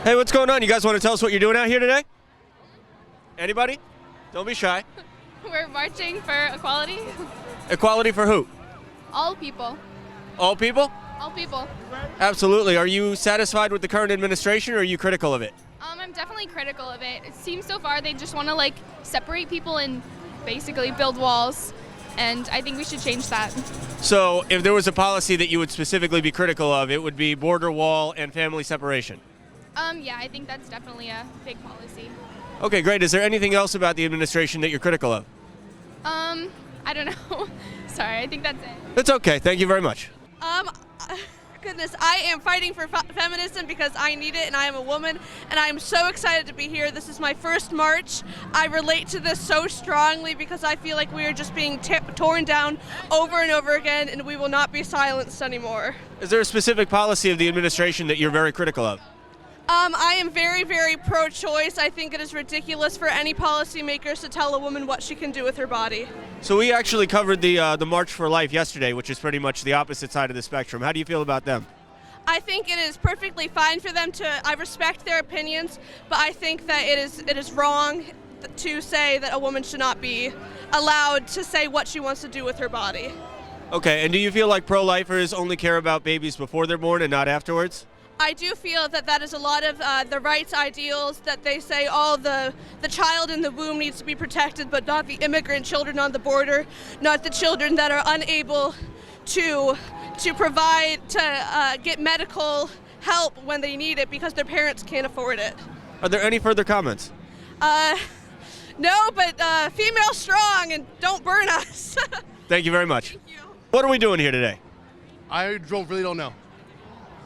Hey, what's going on? You guys want to tell us what you're doing out here today? Anybody? Don't be shy. We're marching for equality. Equality for who? All people. All people? All people. Absolutely. Are you satisfied with the current administration, or are you critical of it? I'm definitely critical of it. It seems so far they just want to separate people and basically build walls, and I think we should change that. So if there was a policy that you would specifically be critical of, it would be border wall and family separation. Yeah, I think that's definitely a big policy. Okay, great. Is there anything else about the administration that you're critical of? I don't know. Sorry, I think that's it. That's okay. Thank you very much. Goodness, I am fighting for feminism because I need it, and I am a woman, and I am so excited to be here. This is my first march. I relate to this so strongly because I feel like we are just being torn down over and over again, and we will not be silenced anymore. Is there a specific policy of the administration that you're very critical of? I am very, very pro-choice. I think it is ridiculous for any policymakers to tell a woman what she can do with her body. So we actually covered the March for Life yesterday, which is pretty much the opposite side of the spectrum. How do you feel about them? I think it is perfectly fine for them to. I respect their opinions, but I think that it is wrong to say that a woman should not be allowed to say what she wants to do with her body. Okay, and do you feel like pro-lifers only care about babies before they're born and not afterwards? I do feel that is a lot of the rights ideals that they say, the child in the womb needs to be protected, but not the immigrant children on the border, not the children that are unable to provide, to get medical help when they need it because their parents can't afford it. Are there any further comments? No, but female strong and don't burn us. Thank you very much. Thank you. What are we doing here today? I really don't know.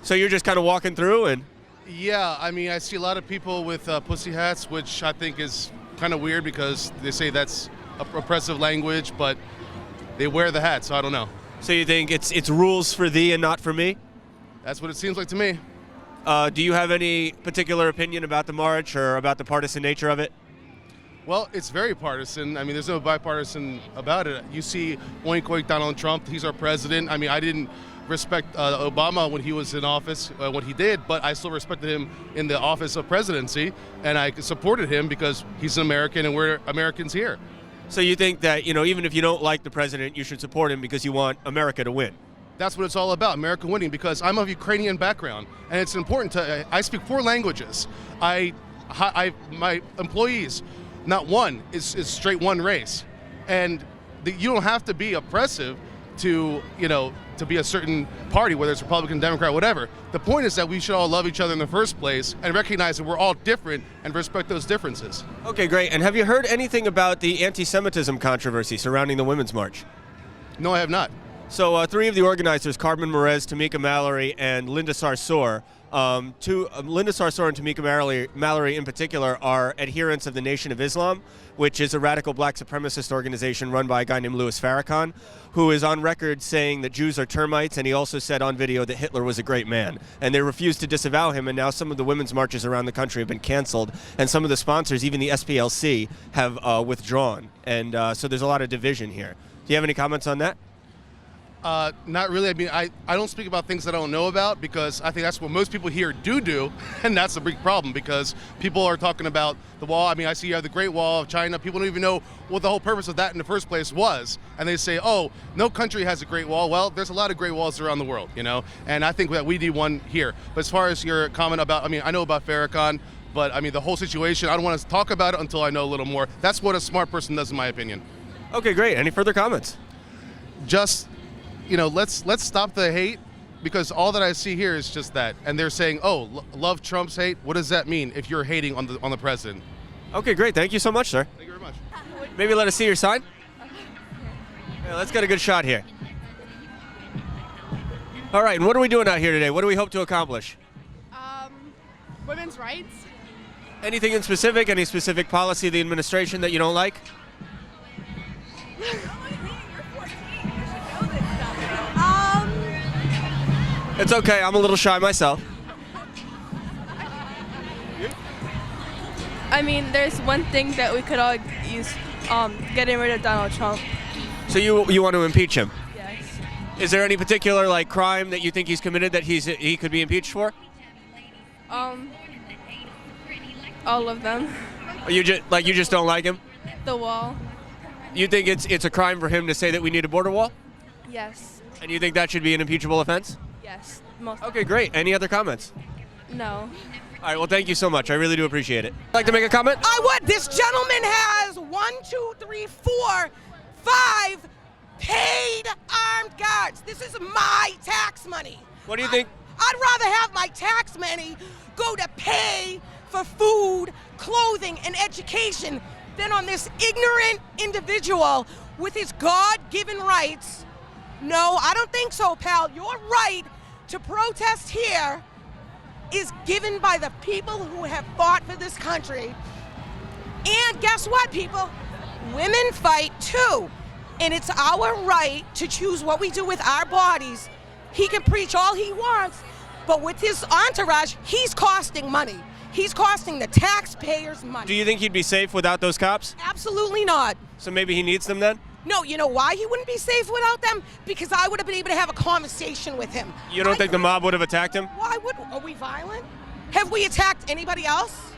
So you're just kind of walking through and... Yeah, I mean, I see a lot of people with pussy hats, which I think is kind of weird because they say that's oppressive language, but they wear the hat, so I don't know. So you think it's rules for thee and not for me? That's what it seems like to me. Do you have any particular opinion about the march or about the partisan nature of it? Well, it's very partisan. I mean, there's no bipartisan about it. You see oink oink Donald Trump, he's our president. I mean, I didn't respect Obama when he was in office, what he did, but I still respected him in the office of presidency, and I supported him because he's an American and we're Americans here. So you think that, even if you don't like the president, you should support him because you want America to win? That's what it's all about, America winning, because I'm of Ukrainian background, and it's important I speak 4 languages. My employees, not one, is straight one race. And you don't have to be oppressive to be a certain party, whether it's Republican, Democrat, whatever. The point is that we should all love each other in the first place and recognize that we're all different and respect those differences. Okay, great. And have you heard anything about the anti-Semitism controversy surrounding the Women's March? No, I have not. So 3 of the organizers, Carmen Merez, Tamika Mallory, and Linda Sarsour, Linda Sarsour and Tamika Mallory in particular are adherents of the Nation of Islam, which is a radical black supremacist organization run by a guy named Louis Farrakhan, who is on record saying that Jews are termites, and he also said on video that Hitler was a great man. And they refused to disavow him, and now some of the women's marches around the country have been canceled, and some of the sponsors, even the SPLC, have withdrawn. And so there's a lot of division here. Do you have any comments on that? Not really. I mean, I don't speak about things that I don't know about because I think that's what most people here do, and that's a big problem because people are talking about the wall. I mean, I see you have the Great Wall of China. People don't even know what the whole purpose of that in the first place was, and they say, oh, no country has a Great Wall. Well, there's a lot of Great Walls around the world, and I think that we need one here. But as far as your comment about, I know about Farrakhan, but I mean, the whole situation, I don't want to talk about it until I know a little more. That's what a smart person does, in my opinion. Okay, great. Any further comments? Just... let's stop the hate because all that I see here is just that. And they're saying, oh, love Trump's hate. What does that mean if you're hating on the president? Okay, great. Thank you so much, sir. Thank you very much. Maybe let us see your sign. Yeah, let's get a good shot here. All right, and what are we doing out here today? What do we hope to accomplish? Women's rights. Anything in specific? Any specific policy of the administration that you don't like? It's okay, I'm a little shy myself. I mean, there's one thing that we could all use, getting rid of Donald Trump. So you want to impeach him? Yes. Is there any particular crime that you think he's committed that he could be impeached for? All of them. You just don't like him? The wall. You think it's a crime for him to say that we need a border wall? Yes. And you think that should be an impeachable offense? Yes. Most. Okay, great. Any other comments? No. All right, well, thank you so much. I really do appreciate it. Like to make a comment? I would. This gentleman has 1, 2, 3, 4, 5 paid armed guards. This is my tax money. What do you think? I'd rather have my tax money go to pay for food, clothing, and education than on this ignorant individual with his God-given rights. No, I don't think so, pal. Your right to protest here is given by the people who have fought for this country. And guess what, people? Women fight too. And it's our right to choose what we do with our bodies. He can preach all he wants, but with his entourage, he's costing money. He's costing the taxpayers money. Do you think he'd be safe without those cops? Absolutely not. So maybe he needs them then? No, you know why he wouldn't be safe without them? Because I would have been able to have a conversation with him. You don't think the mob would have attacked him? Why would? Are we violent? Have we attacked anybody else?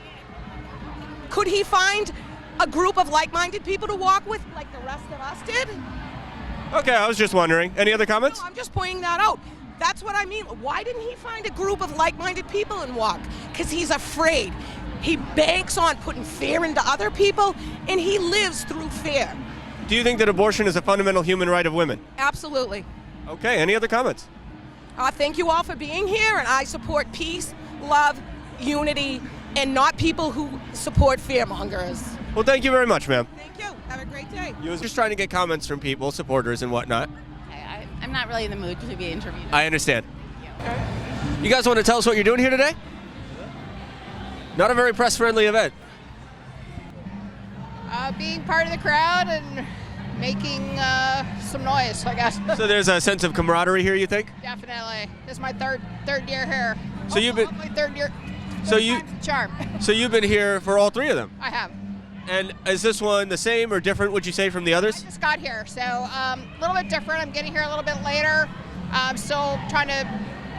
Could he find a group of like-minded people to walk with like the rest of us did? Okay, I was just wondering. Any other comments? No, I'm just pointing that out. That's what I mean. Why didn't he find a group of like-minded people and walk? Because he's afraid. He banks on putting fear into other people, and he lives through fear. Do you think that abortion is a fundamental human right of women? Absolutely. Okay, any other comments? Thank you all for being here, and I support peace, love, unity, and not people who support fearmongers. Well, thank you very much, ma'am. Thank you. Have a great day. You was just trying to get comments from people, supporters and whatnot. I'm not really in the mood to be interviewed. I understand. You guys want to tell us what you're doing here today? Not a very press-friendly event. Being part of the crowd and making some noise, I guess. So there's a sense of camaraderie here, you think? Definitely. This is my third year here. So you've been- Also my third year. So third you- time's a charm. So you've been here for all three of them. I have. And is this one the same or different, would you say, from the others? Just got here, so a little bit different. I'm getting here a little bit later. I'm still trying to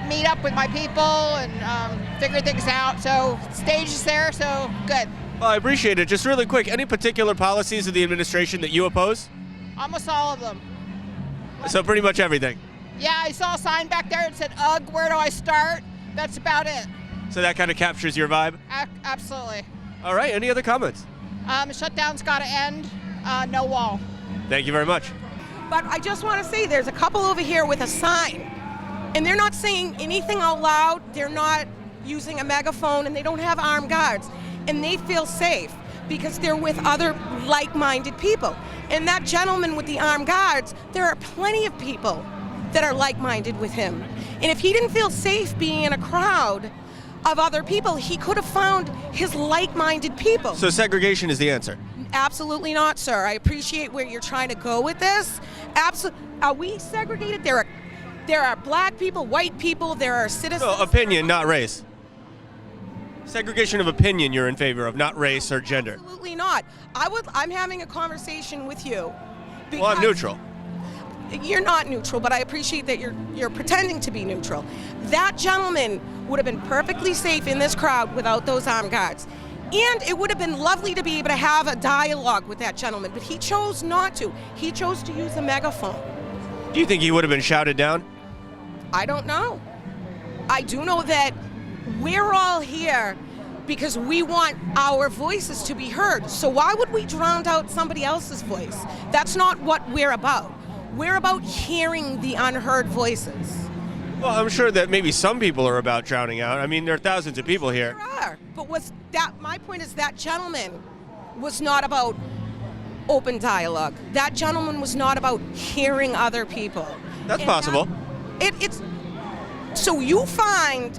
meet up with my people and figure things out. So stage is there, so good. Well, I appreciate it. Just really quick, any particular policies of the administration that you oppose? Almost all of them. So pretty much everything. Yeah, I saw a sign back there that said, "Ugh, where do I start?" That's about it. So that kind of captures your vibe? Absolutely. All right, any other comments? Shutdown's got to end. No wall. Thank you very much. But I just want to say there's a couple over here with a sign, and they're not saying anything out loud. They're not using a megaphone, and they don't have armed guards. And they feel safe because they're with other like-minded people. And that gentleman with the armed guards, there are plenty of people that are like-minded with him. And if he didn't feel safe being in a crowd of other people, he could have found his like-minded people. So segregation is the answer? Absolutely not, sir. I appreciate where you're trying to go with this. Are we segregated? There are black people, white people, there are citizens. No, opinion, not race. Segregation of opinion you're in favor of, not race or gender. Absolutely not. I'm having a conversation with you. Well, I'm neutral. You're not neutral, but I appreciate that you're pretending to be neutral. That gentleman would have been perfectly safe in this crowd without those armed guards. And it would have been lovely to be able to have a dialogue with that gentleman, but he chose not to. He chose to use a megaphone. Do you think he would have been shouted down? I don't know. I do know that we're all here because we want our voices to be heard. So why would we drown out somebody else's voice? That's not what we're about. We're about hearing the unheard voices. Well, I'm sure that maybe some people are about drowning out. I mean, there are thousands of people here. There are. But my point is that gentleman was not about open dialogue. That gentleman was not about hearing other people. That's And possible. So you find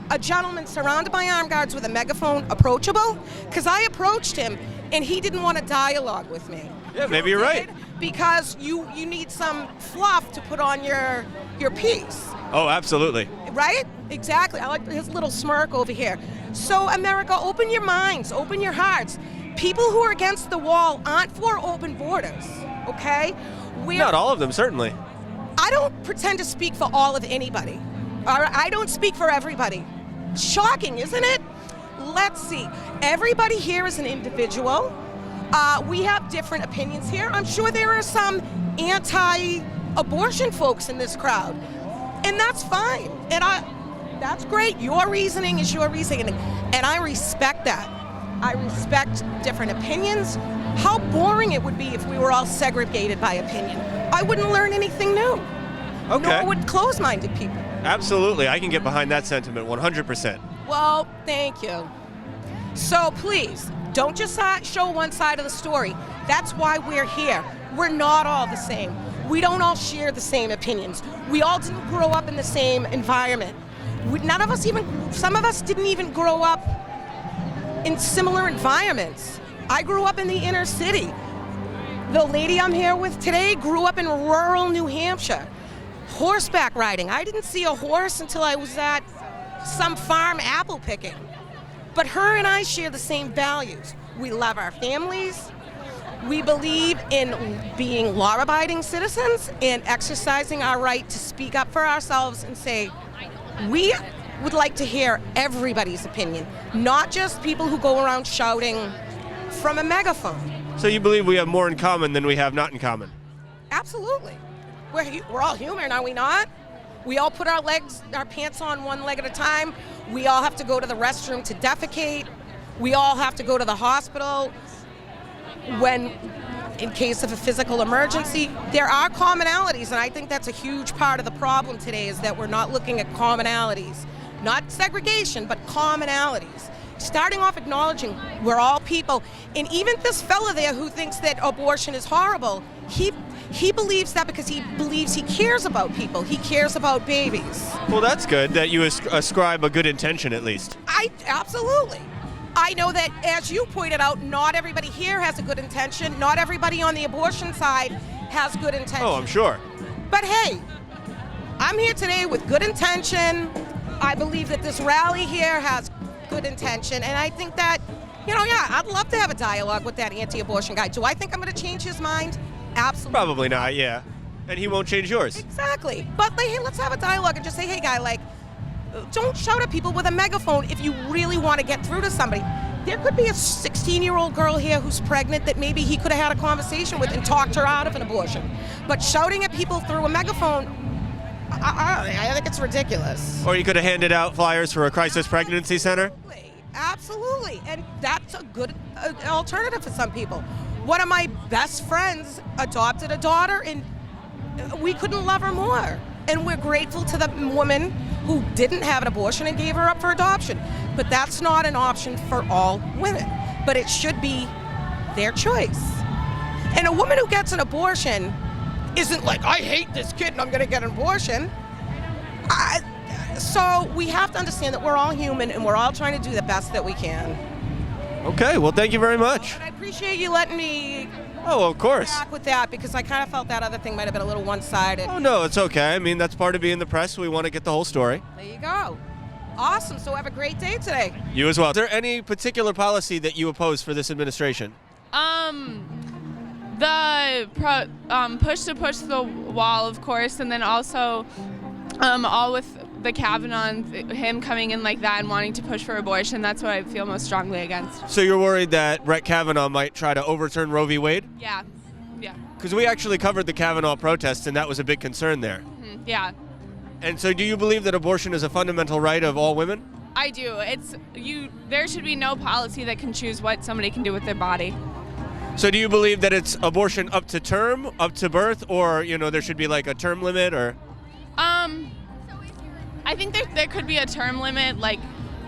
a gentleman surrounded by armed guards with a megaphone approachable? Because I approached him and he didn't want to dialogue with me. Yeah, maybe you're right. Because you need some fluff to put on your piece. Oh, absolutely. Right? Exactly. I like his little smirk over here. So, America, open your minds, open your hearts. People who are against the wall aren't for open borders, okay? Not all of them, certainly. I don't pretend to speak for all of anybody. All right? I don't speak for everybody. Shocking, isn't it? Let's see. Everybody here is an individual. We have different opinions here. I'm sure there are some anti-abortion folks in this crowd, and that's fine. And that's great. Your reasoning is your reasoning, and I respect that. I respect different opinions. How boring it would be if we were all segregated by opinion. I wouldn't learn anything new. Okay. Nor would close-minded people. Absolutely. I can get behind that sentiment 100%. Well, thank you. So please, don't just show one side of the story. That's why we're here. We're not all the same. We don't all share the same opinions. We all didn't grow up in the same environment. Some of us didn't even grow up in similar environments. I grew up in the inner city. The lady I'm here with today grew up in rural New Hampshire. Horseback riding. I didn't see a horse until I was at some farm apple picking. But her and I share the same values. We love our families. We believe in being law-abiding citizens and exercising our right to speak up for ourselves and say, we would like to hear everybody's opinion, not just people who go around shouting from a megaphone. So you believe we have more in common than we have not in common? Absolutely. We're all human, are we not? We all put our pants on one leg at a time. We all have to go to the restroom to defecate. We all have to go to the hospital in case of a physical emergency. There are commonalities, and I think that's a huge part of the problem today is that we're not looking at commonalities. Not segregation, but commonalities. Starting off acknowledging we're all people. And even this fella there who thinks that abortion is horrible, he believes that because he believes he cares about people. He cares about babies. Well, that's good that you ascribe a good intention at least. Absolutely. I know that, as you pointed out, not everybody here has a good intention. Not everybody on the abortion side has good intention. Oh, I'm sure. But hey, I'm here today with good intention. I believe that this rally here has good intention, and I think that, I'd love to have a dialogue with that anti-abortion guy. Do I think I'm going to change his mind? Absolutely. Probably not, yeah. And he won't change yours. Exactly. But hey, let's have a dialogue and just say, hey, guy, don't shout at people with a megaphone if you really want to get through to somebody. There could be a 16-year-old girl here who's pregnant that maybe he could have had a conversation with and talked her out of an abortion. But shouting at people through a megaphone, I think it's ridiculous. Or you could have handed out flyers for a crisis pregnancy center. Absolutely. And that's a good alternative for some people. One of my best friends adopted a daughter, and we couldn't love her more. And we're grateful to the woman who didn't have an abortion and gave her up for adoption. But that's not an option for all women. But it should be their choice. And a woman who gets an abortion isn't like, I hate this kid and I'm going to get an abortion. So we have to understand that we're all human and we're all trying to do the best that we can. Okay, well, thank you very much. And I appreciate you letting me of course. back with that, because I kind of felt that other thing might have been a little one-sided. Oh, no, it's okay. I mean, that's part of being the press. We want to get the whole story. There you go. Awesome. So have a great day today. You as well. Is there any particular policy that you oppose for this administration? The push the wall, of course, and then also all with the Kavanaugh, him coming in like that and wanting to push for abortion. That's what I feel most strongly against. So you're worried that Brett Kavanaugh might try to overturn Roe v. Wade? Yeah. Because we actually covered the Kavanaugh protests, and that was a big concern there. Mm-hmm. Yeah. And so do you believe that abortion is a fundamental right of all women? I do. There should be no policy that can choose what somebody can do with their body. So do you believe that it's abortion up to term, up to birth, or, there should be like a term limit, or? I think there could be a term limit, like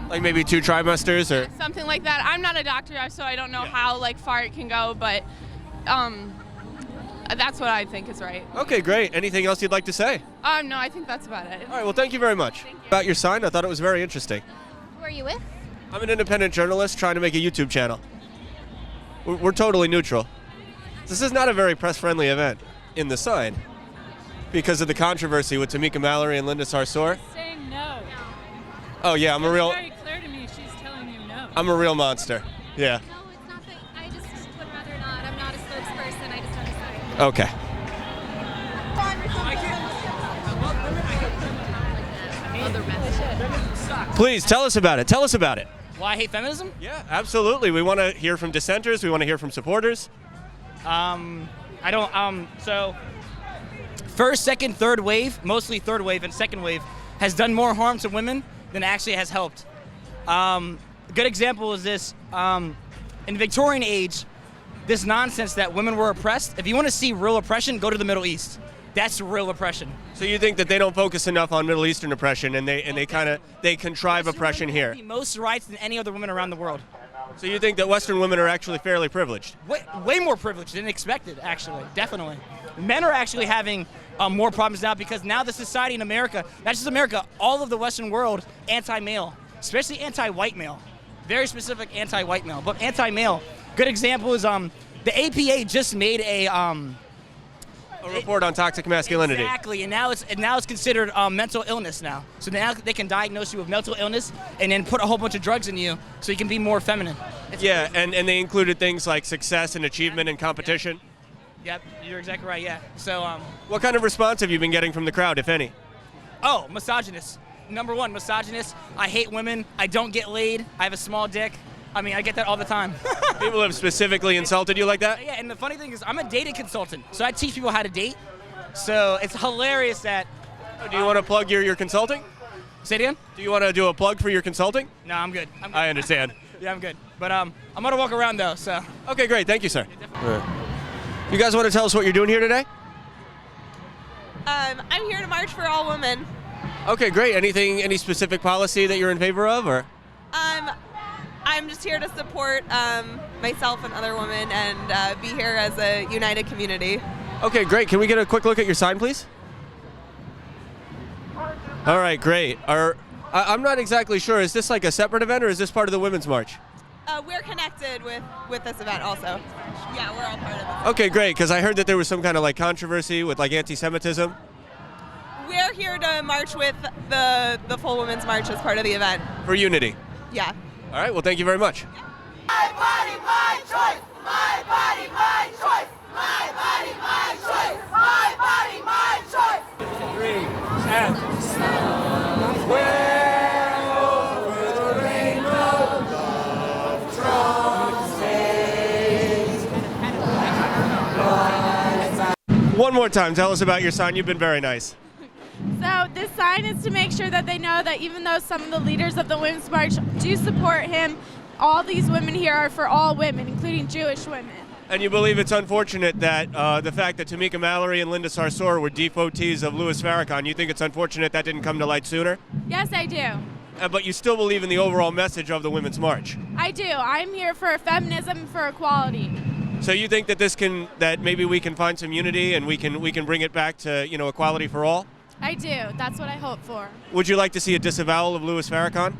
maybe 2 trimesters, or? Something like that. I'm not a doctor, so I don't know how far it can go, but that's what I think is right. Okay, great. Anything else you'd like to say? No, I think that's about it. All right, well, thank you very much. About your sign, I thought it was very interesting. Who are you with? I'm an independent journalist trying to make a YouTube channel. We're totally neutral. This is not a very press-friendly event in the sign because of the controversy with Tamika Mallory and Linda Sarsour. Saying no. Oh yeah, I'm a real. It's very clear to me she's telling you no. I'm a real monster. Yeah. No, it's not that. I just would rather not. I'm not a spokesperson. I just don't decide. Okay. other messages. Please tell us about it. Tell us about it. Why I hate feminism? Yeah, absolutely. We want to hear from dissenters. We want to hear from supporters. I don't. So, first, second, third wave, mostly third wave and second wave, has done more harm to women than it actually has helped. A good example is this. In Victorian age, this nonsense that women were oppressed. If you want to see real oppression, go to the Middle East. That's real oppression. So you think that they don't focus enough on Middle Eastern oppression, and they contrive oppression here? Have the most rights than any other women around the world. So you think that Western women are actually fairly privileged? Way more privileged than expected, actually. Definitely. Men are actually having more problems now because now the society in America, not just America, all of the Western world, anti-male, especially anti-white male. Very specific anti-white male, but anti-male. Good example is the APA just made a report on toxic masculinity. Exactly, and now it's considered mental illness now. So now they can diagnose you with mental illness and then put a whole bunch of drugs in you so you can be more feminine. Yeah, and they included things like success and achievement and competition. Yep, you're exactly right. Yeah. So what kind of response have you been getting from the crowd, if any? Oh, misogynist. Number one, misogynist. I hate women. I don't get laid. I have a small dick. I mean, I get that all the time. People have specifically insulted you like that? Yeah, and the funny thing is I'm a dating consultant, so I teach people how to date. So it's hilarious that... Do you want to plug your consulting? Say it again? Do you want to do a plug for your consulting? No, I'm good. I understand. Yeah, I'm good. But I'm going to walk around, though, so... Okay, great. Thank you, sir. You guys want to tell us what you're doing here today? I'm here to march for all women. Okay, great. Any specific policy that you're in favor of, or? I'm just here to support myself and other women and be here as a united community. Okay, great. Can we get a quick look at your sign, please? All right, great. I'm not exactly sure. Is this like a separate event, or is this part of the Women's March? We're connected with this event also. Yeah, we're all part of it. Okay, great, because I heard that there was some kind of like controversy with like anti-Semitism. We're here to march with the full Women's March as part of the event. For unity. Yeah. All right, well, thank you very much. My body, my choice. My body, my choice. My body, my choice. My body, my choice. 3, and somewhere over the rainbow, love drum stays. One more time, tell us about your sign. You've been very nice. So this sign is to make sure that they know that even though some of the leaders of the Women's March do support him, all these women here are for all women, including Jewish women. And you believe it's unfortunate that the fact that Tamika Mallory and Linda Sarsour were devotees of Louis Farrakhan, you think it's unfortunate that didn't come to light sooner? Yes, I do. But you still believe in the overall message of the Women's March? I do. I'm here for feminism and for equality. So you think that that maybe we can find some unity and we can bring it back to, equality for all? I do. That's what I hope for. Would you like to see a disavowal of Louis Farrakhan?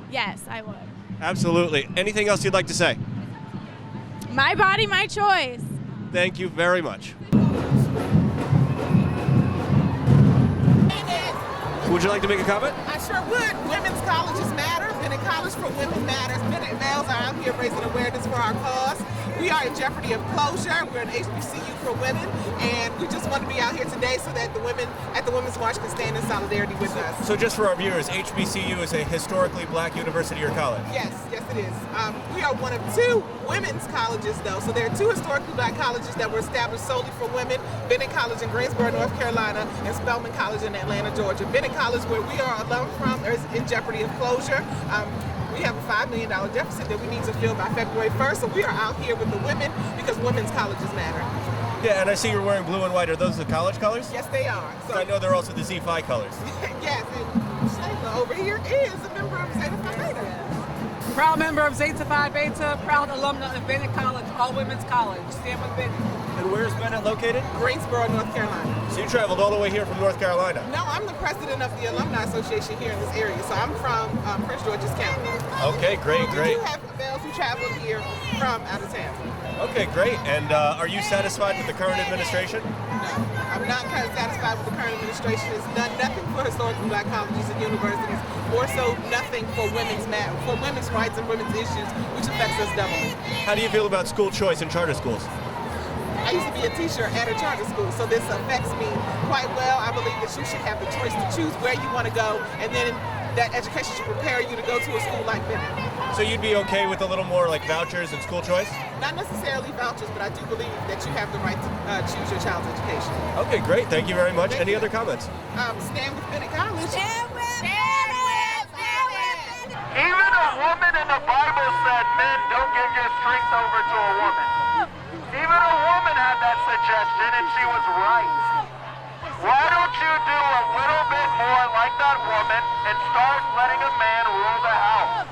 Yes, I would. Absolutely. Anything else you'd like to say? My body, my choice. Thank you very much. Would you like to make a comment? I sure would. Women's colleges matter. Bennett College for Women matters. Bennett males are out here raising awareness for our cause. We are in jeopardy of closure. We're an HBCU for women, and we just want to be out here today so that the women at the Women's March can stand in solidarity with us. So just for our viewers, HBCU is a historically black university or college? Yes, it is. We are one of 2 women's colleges, though. So there are 2 historically black colleges that were established solely for women. Bennett College in Greensboro, North Carolina, and Spelman College in Atlanta, Georgia. Bennett College, where we are alum from, is in jeopardy of closure. We have a $5 million deficit that we need to fill by February 1st, so we are out here with the women because women's colleges matter. Yeah, and I see you're wearing blue and white. Are those the college colors? Yes, they are. So I know they're also the Xi Phi colors. Yes, and Shayla over here is a member of Zeta Phi Beta. Proud member of Zeta Phi Beta, proud alumna of Bennett College, all women's college. Stand with Bennett. And where's Bennett located? Greensboro, North Carolina. So you traveled all the way here from North Carolina? No, I'm the president of the Alumni Association here in this area, so I'm from Prince George's County. Okay, great. We do have males who travel here from out of town. Okay, great. And are you satisfied with the current administration? No, I'm not kind of satisfied with the current administration. It's done nothing for historically black colleges and universities, more so nothing for women's rights and women's issues, which affects us doubly. How do you feel about school choice in charter schools? I used to be a teacher at a charter school, so this affects me quite well. I believe that you should have the choice to choose where you want to go, and then that education should prepare you to go to a school like Bennett. So you'd be okay with a little more like vouchers and school choice? Not necessarily vouchers, but I do believe that you have the right to choose your child's education. Okay, great. Thank you very much. Any other comments? Stand with Bennett College. Even a woman in the Bible said, men, don't give your strength over to a woman. Even a woman had that suggestion, and she was right. Why don't you do a little bit more like that woman and start letting a man rule the house?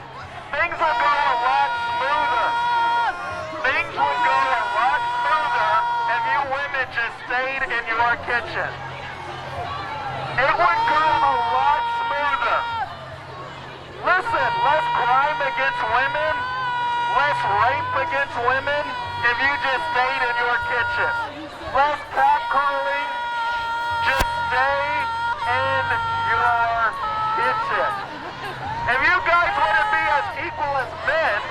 Things would go a lot smoother. Things would go a lot smoother if you women just stayed in your kitchen. It would go a lot smoother. Listen, less crime against women, less rape against women if you just stayed in your kitchen. Less catcalling, just stay in your kitchen. If you guys want to be as equal as men,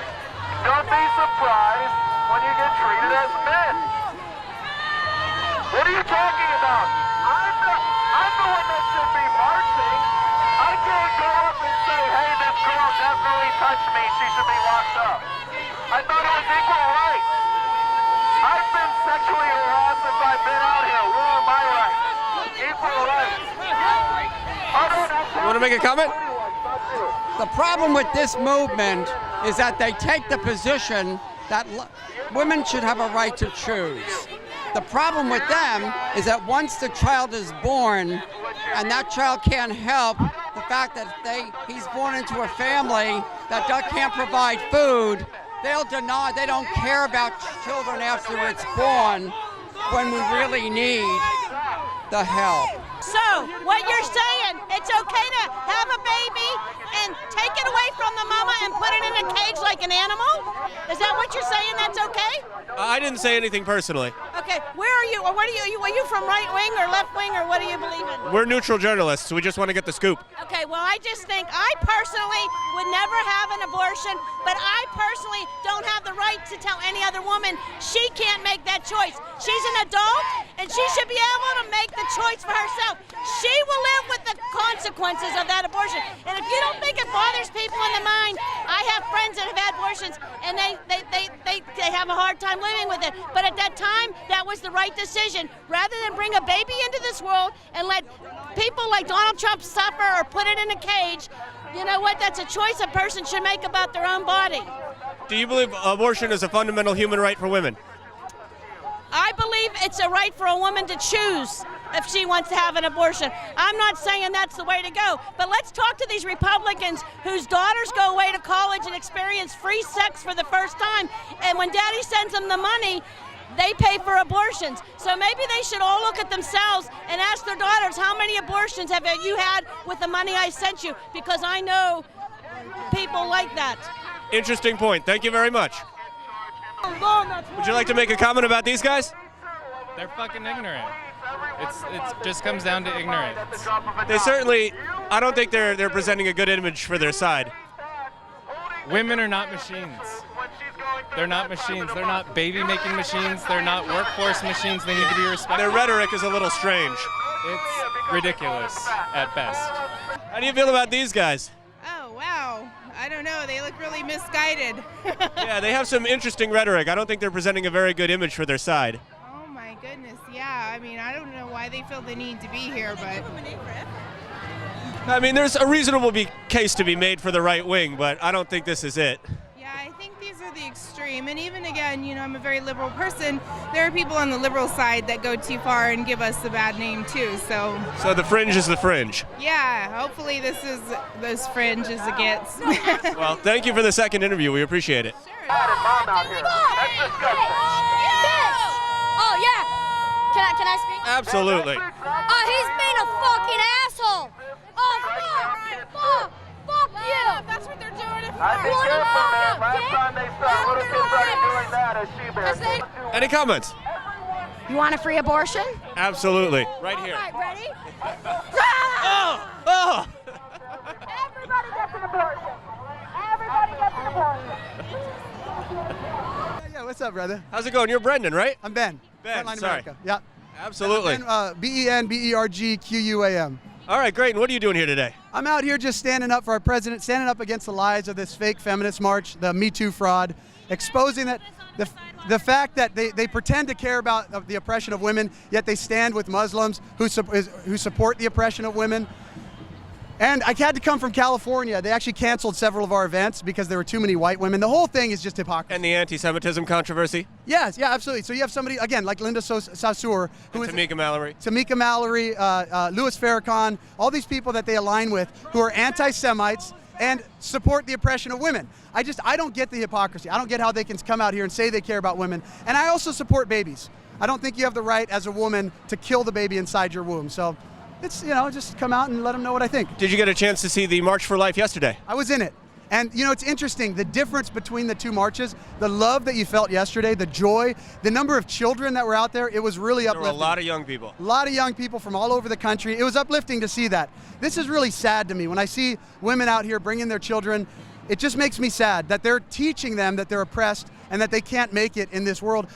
don't be surprised when you get treated as men. What are you talking about? I'm the one that should be marching. I can't go up and say, hey, this girl definitely touched me, she should be locked up. I thought it was equal rights. I've been sexually harassed since I've been out here. Where are my rights? Equal rights. You want to make a comment? The problem with this movement is that they take the position that women should have a right to choose. The problem with them is that once the child is born and that child can't help the fact that he's born into a family that can't provide food, they'll deny, they don't care about children after it's born when we really need the help. So, what you're saying, it's okay to have a baby and take it away from the mama and put it in a cage like an animal? Is that what you're saying? That's okay? I didn't say anything personally. Okay, where are you? Or what are you from right wing or left wing, or what do you believe in? We're neutral journalists. We just want to get the scoop. Okay, well, I just think I personally would never have an abortion, but I personally don't have the right to tell any other woman she can't make that choice. She's an adult, and she should be able to make the choice for herself. She will live with the consequences of that abortion. And if you don't think it bothers people in the mind, I have friends that have had abortions, and they have a hard time living with it. But at that time, that was the right decision. Rather than bring a baby into this world and let people like Donald Trump suffer or put it in a cage, you know what? That's a choice a person should make about their own body. Do you believe abortion is a fundamental human right for women? I believe it's a right for a woman to choose if she wants to have an abortion. I'm not saying that's the way to go, but let's talk to these Republicans whose daughters go away to college and experience free sex for the first time, and when daddy sends them the money, they pay for abortions. So maybe they should all look at themselves and ask their daughters, how many abortions have you had with the money I sent you? Because I know people like that. Interesting point. Thank you very much. Would you like to make a comment about these guys? They're fucking ignorant. It just comes down to ignorance. They certainly, I don't think they're presenting a good image for their side. Women are not machines. They're not machines. They're not baby-making machines. They're not workforce machines. They need to be respected. Their rhetoric is a little strange. It's ridiculous at best. How do you feel about these guys? Oh, wow. I don't know. They look really misguided. Yeah, they have some interesting rhetoric. I don't think they're presenting a very good image for their side. Oh, my goodness. Yeah. I mean, I don't know why they feel the need to be here, but... I mean, there's a reasonable case to be made for the right wing, but I don't think this is it. Yeah, I think these are the extreme. And even again, you know, I'm a very liberal person. There are people on the liberal side that go too far and give us a bad name too. So the fringe is the fringe. Yeah, hopefully this is as fringe as it gets. Well, thank you for the second interview. We appreciate it. Sure. Oh yeah. Can I speak? Absolutely. He's being a fucking asshole. Oh fuck you. That's what they're doing it for. I think careful, man. Last time they saw little kids started doing that as she-bears. Any comments? You want a free abortion? Absolutely. Right here. All right, ready? Oh! Everybody gets an abortion. Everybody gets an abortion. Yeah, what's up, brother? How's it going? You're Brendan, right? I'm Ben. Ben, Frontline sorry. America. Yeah. Absolutely. BenBergquam. All right, great. And what are you doing here today? I'm out here just standing up for our president, standing up against the lies of this fake feminist march, the Me Too fraud, exposing that the fact that they pretend to care about the oppression of women, yet they stand with Muslims who support the oppression of women. And I had to come from California. They actually canceled several of our events because there were too many white women. The whole thing is just hypocrisy. And the anti-Semitism controversy? Yes, yeah, absolutely. So you have somebody, again, like Linda Sarsour, who is Tamika Mallory. Tamika Mallory, Louis Farrakhan, all these people that they align with who are anti-Semites and support the oppression of women. I don't get the hypocrisy. I don't get how they can come out here and say they care about women. And I also support babies. I don't think you have the right as a woman to kill the baby inside your womb. So it's, just come out and let them know what I think. Did you get a chance to see the March for Life yesterday? I was in it. And, it's interesting, the difference between the two marches, the love that you felt yesterday, the joy, the number of children that were out there, it was really uplifting. There were a lot of young people. A lot of young people from all over the country. It was uplifting to see that. This is really sad to me. When I see women out here bringing their children, it just makes me sad that they're teaching them that they're oppressed and that they can't make it in this world.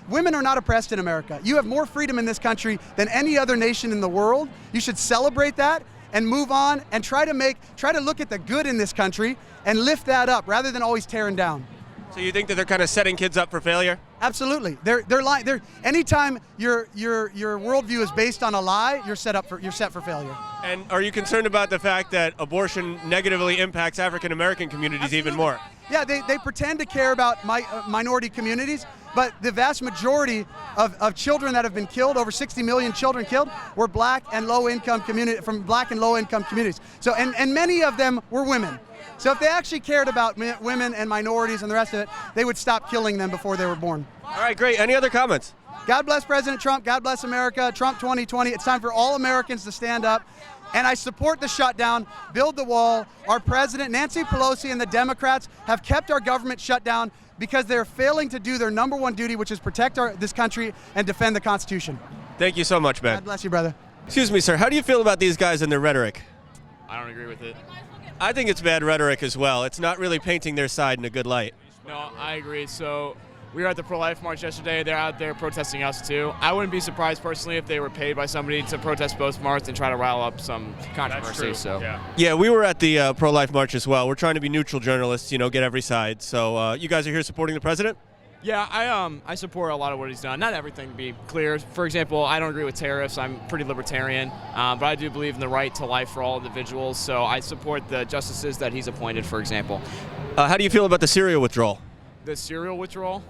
Women are not oppressed in America. You have more freedom in this country than any other nation in the world. You should celebrate that and move on and try to look at the good in this country and lift that up rather than always tearing down. So you think that they're kind of setting kids up for failure? Absolutely. They're lying. Anytime your worldview is based on a lie, you're set for failure. And are you concerned about the fact that abortion negatively impacts African American communities even more? Yeah, they pretend to care about minority communities, but the vast majority of children that have been killed, over 60 million children killed, were from black and low income communities. So and many of them were women. So if they actually cared about women and minorities and the rest of it, they would stop killing them before they were born. All right, great. Any other comments? God bless President Trump. God bless America. Trump 2020. It's time for all Americans to stand up. And I support the shutdown, build the wall. Our president, Nancy Pelosi, and the Democrats have kept our government shut down because they're failing to do their number one duty, which is protect this country and defend the Constitution. Thank you so much, Ben. God bless you, brother. Excuse me, sir. How do you feel about these guys and their rhetoric? I don't agree with it. I think it's bad rhetoric as well. It's not really painting their side in a good light. No, I agree. So we were at the pro-life march yesterday. They're out there protesting us too. I wouldn't be surprised personally if they were paid by somebody to protest both marches and try to rile up some controversy. That's true. So yeah, we were at the pro-life march as well. We're trying to be neutral journalists, get every side. So you guys are here supporting the president? Yeah, I support a lot of what he's done. Not everything, to be clear. For example, I don't agree with tariffs. I'm pretty libertarian, but I do believe in the right to life for all individuals. So I support the justices that he's appointed, for example. How do you feel about the Syria withdrawal? The Syria withdrawal?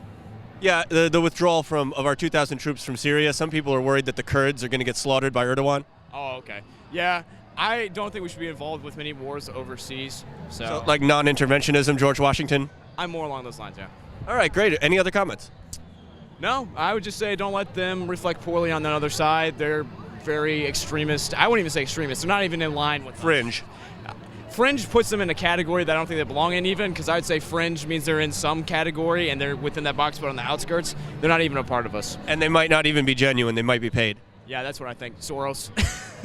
Yeah, the withdrawal of our 2,000 troops from Syria. Some people are worried that the Kurds are going to get slaughtered by Erdogan. Oh, okay. Yeah, I don't think we should be involved with many wars overseas. So like non-interventionism, George Washington? I'm more along those lines, yeah. All right, great. Any other comments? No, I would just say don't let them reflect poorly on the other side. They're very extremist. I wouldn't even say extremist. They're not even in line with fringe. Fringe puts them in a category that I don't think they belong in even, because I would say fringe means they're in some category and they're within that box, but on the outskirts, they're not even a part of us. And they might not even be genuine. They might be paid. Yeah, that's what I think. Soros.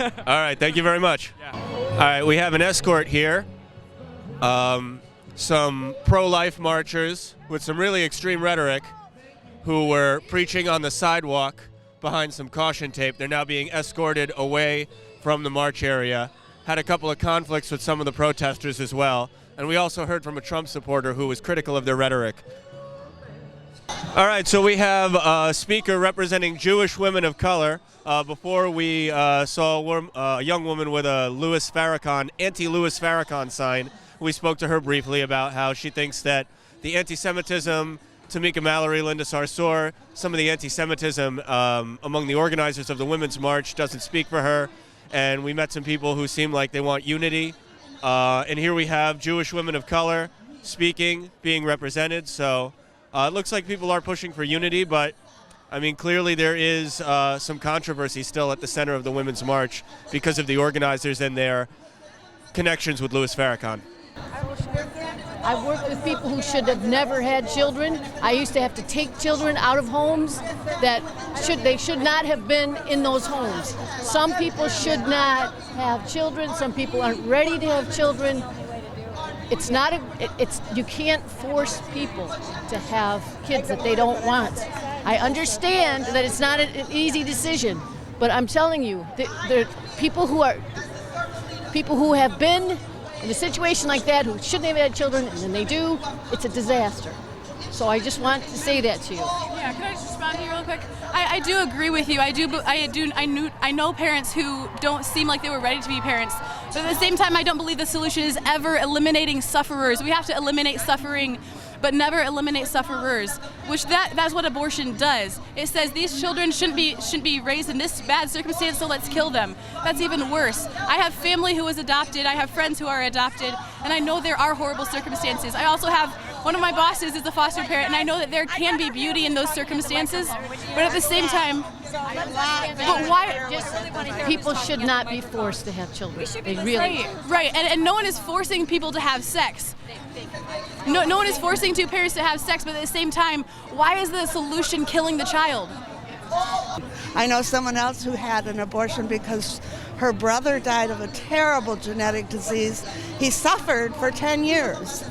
All right, thank you very much. Yeah. All right, we have an escort here. Some pro-life marchers with some really extreme rhetoric who were preaching on the sidewalk behind some caution tape. They're now being escorted away from the march area. Had a couple of conflicts with some of the protesters as well. And we also heard from a Trump supporter who was critical of their rhetoric. All right, so we have a speaker representing Jewish women of color. Before we saw a young woman with a Louis Farrakhan, anti-Louis Farrakhan sign. We spoke to her briefly about how she thinks that the anti-Semitism, Tamika Mallory, Linda Sarsour, some of the anti-Semitism among the organizers of the Women's March doesn't speak for her. And we met some people who seem like they want unity. And here we have Jewish women of color speaking, being represented. So it looks like people are pushing for unity, but I mean, clearly there is some controversy still at the center of the Women's March because of the organizers and their connections with Louis Farrakhan. I've worked with people who should have never had children. I used to have to take children out of homes that should not have been in those homes. Some people should not have children. Some people aren't ready to have children. You can't force people to have kids that they don't want. I understand that it's not an easy decision, but I'm telling you, there are people who have been in a situation like that who shouldn't have had children, and then they do. It's a disaster. So I just want to say that to you. Yeah, can I just respond to you real quick? I do agree with you. I know parents who don't seem like they were ready to be parents, but at the same time, I don't believe the solution is ever eliminating sufferers. We have to eliminate suffering, but never eliminate sufferers, which that's what abortion does. It says these children shouldn't be raised in this bad circumstance, so let's kill them. That's even worse. I have family who was adopted. I have friends who are adopted, and I know there are horrible circumstances. I also have one of my bosses is a foster parent, and I know that there can be beauty in those circumstances, but at the same time, but why? People should not be forced to have children. They really. Right, and no one is forcing people to have sex. No one is forcing two parents to have sex, but at the same time, why is the solution killing the child? I know someone else who had an abortion because her brother died of a terrible genetic disease. He suffered for 10 years,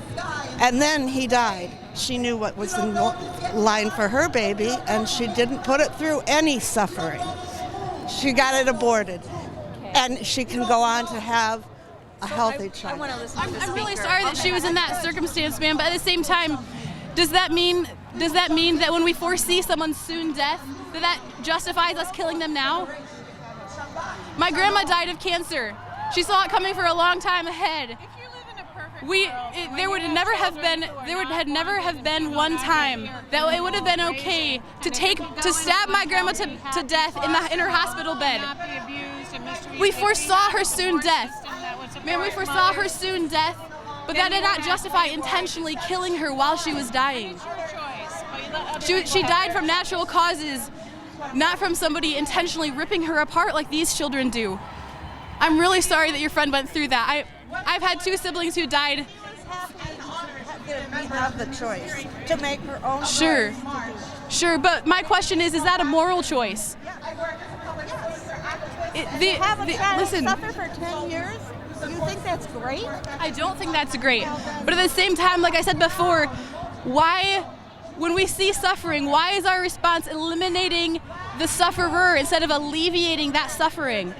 and then he died. She knew what was in line for her baby, and she didn't put it through any suffering. She got it aborted, and she can go on to have a healthy child. I'm really sorry that she was in that circumstance, ma'am, but at the same time, does that mean that when we foresee someone's soon death, that justifies us killing them now? My grandma died of cancer. She saw it coming for a long time ahead. There would never have been one time that it would have been okay to stab my grandma to death in her hospital bed. We foresaw her soon death. Man, we foresaw her soon death, but that did not justify intentionally killing her while she was dying. She died from natural causes, not from somebody intentionally ripping her apart like these children do. I'm really sorry that your friend went through that. I've had two siblings who died. We have the choice to make her own. Sure, but my question is that a moral choice? Listen. Suffer for 10 years? You think that's great? I don't think that's great. But at the same time, like I said before, why, when we see suffering, why is our response eliminating the sufferer instead of alleviating that suffering?